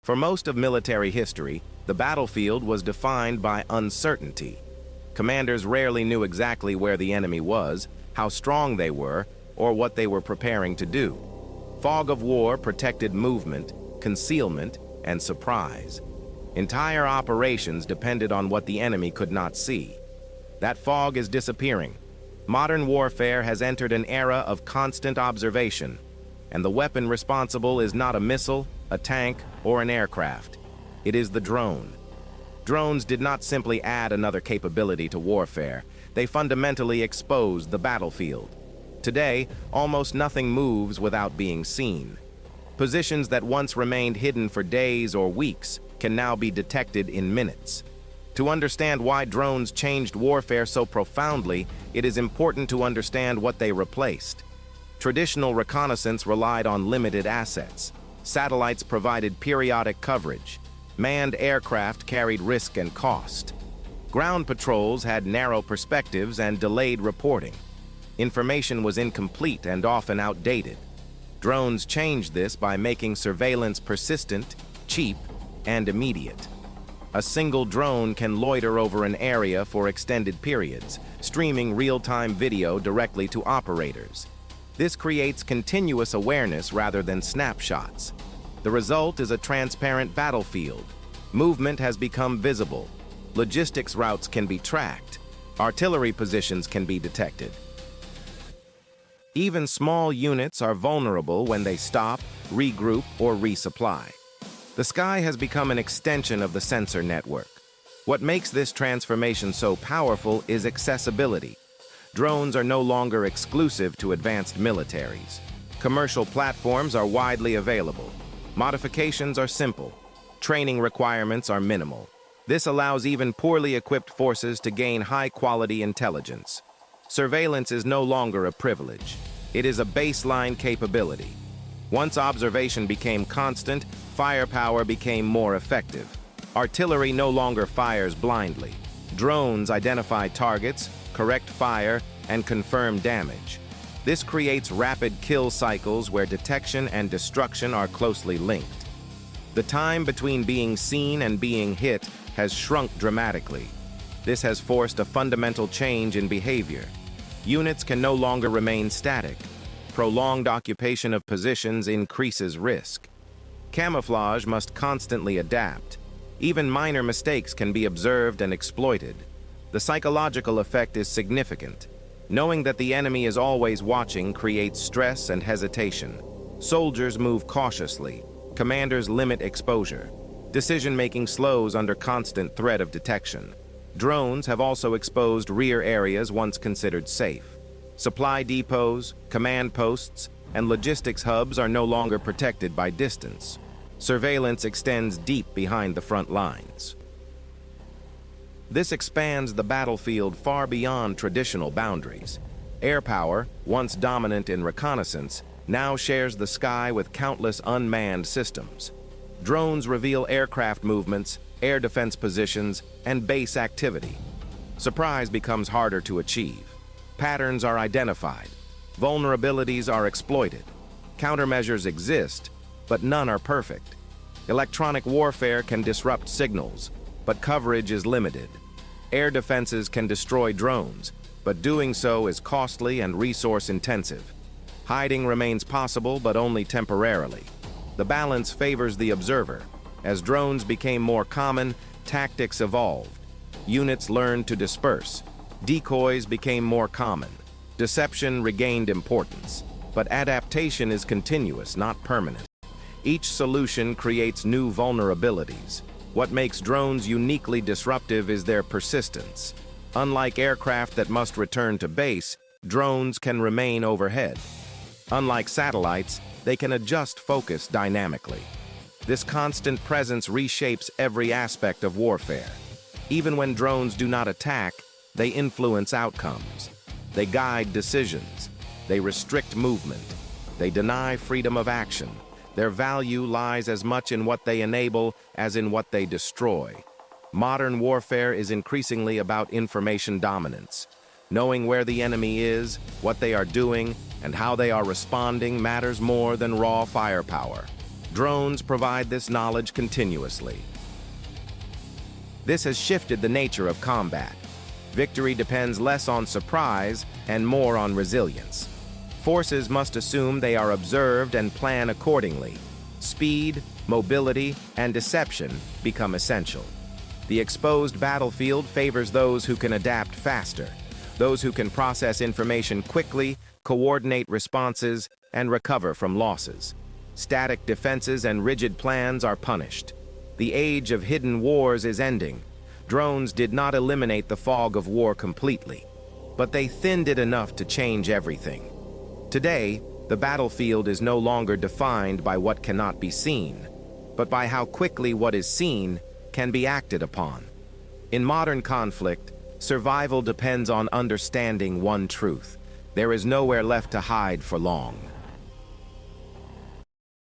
For most of military history, the battlefield was defined by uncertainty. Commanders rarely knew exactly where the enemy was, how strong they were, or what they were preparing to do. Fog of war protected movement, concealment, and surprise. Entire operations depended on what the enemy could not see. That fog is disappearing. Modern warfare has entered an era of constant observation, and the weapon responsible is not a missile, a tank, or an aircraft. It is the drone. Drones did not simply add another capability to warfare. They fundamentally exposed the battlefield. Today, almost nothing moves without being seen. Positions that once remained hidden for days or weeks can now be detected in minutes. To understand why drones changed warfare so profoundly, it is important to understand what they replaced. Traditional reconnaissance relied on limited assets. Satellites provided periodic coverage. Manned aircraft carried risk and cost. Ground patrols had narrow perspectives and delayed reporting. Information was incomplete and often outdated. Drones changed this by making surveillance persistent, cheap, and immediate. A single drone can loiter over an area for extended periods, streaming real-time video directly to operators. This creates continuous awareness rather than snapshots. The result is a transparent battlefield. Movement has become visible. Logistics routes can be tracked. Artillery positions can be detected. Even small units are vulnerable when they stop, regroup, or resupply. The sky has become an extension of the sensor network. What makes this transformation so powerful is accessibility. Drones are no longer exclusive to advanced militaries. Commercial platforms are widely available. Modifications are simple. Training requirements are minimal. This allows even poorly equipped forces to gain high-quality intelligence. Surveillance is no longer a privilege. It is a baseline capability. Once observation became constant, firepower became more effective. Artillery no longer fires blindly. Drones identify targets, correct fire, and confirm damage. This creates rapid kill cycles where detection and destruction are closely linked. The time between being seen and being hit has shrunk dramatically. This has forced a fundamental change in behavior. Units can no longer remain static. Prolonged occupation of positions increases risk. Camouflage must constantly adapt. Even minor mistakes can be observed and exploited. The psychological effect is significant. Knowing that the enemy is always watching creates stress and hesitation. Soldiers move cautiously. Commanders limit exposure. Decision-making slows under constant threat of detection. Drones have also exposed rear areas once considered safe. Supply depots, command posts, and logistics hubs are no longer protected by distance. Surveillance extends deep behind the front lines. This expands the battlefield far beyond traditional boundaries. Air power, once dominant in reconnaissance, now shares the sky with countless unmanned systems. Drones reveal aircraft movements, air defense positions, and base activity. Surprise becomes harder to achieve. Patterns are identified. Vulnerabilities are exploited. Countermeasures exist, but none are perfect. Electronic warfare can disrupt signals, but coverage is limited. Air defenses can destroy drones, but doing so is costly and resource-intensive. Hiding remains possible, but only temporarily. The balance favors the observer. As drones became more common, tactics evolved. Units learned to disperse. Decoys became more common. Deception regained importance. But adaptation is continuous, not permanent. Each solution creates new vulnerabilities. What makes drones uniquely disruptive is their persistence. Unlike aircraft that must return to base, drones can remain overhead. Unlike satellites, they can adjust focus dynamically. This constant presence reshapes every aspect of warfare. Even when drones do not attack, they influence outcomes. They guide decisions. They restrict movement. They deny freedom of action. Their value lies as much in what they enable as in what they destroy. Modern warfare is increasingly about information dominance. Knowing where the enemy is, what they are doing, and how they are responding matters more than raw firepower. Drones provide this knowledge continuously. This has shifted the nature of combat. Victory depends less on surprise and more on resilience. Forces must assume they are observed and plan accordingly. Speed, mobility, and deception become essential. The exposed battlefield favors those who can adapt faster, those who can process information quickly, coordinate responses, and recover from losses. Static defenses and rigid plans are punished. The age of hidden wars is ending. Drones did not eliminate the fog of war completely, but they thinned it enough to change everything. Today, the battlefield is no longer defined by what cannot be seen, but by how quickly what is seen can be acted upon. In modern conflict, survival depends on understanding one truth: there is nowhere left to hide for long.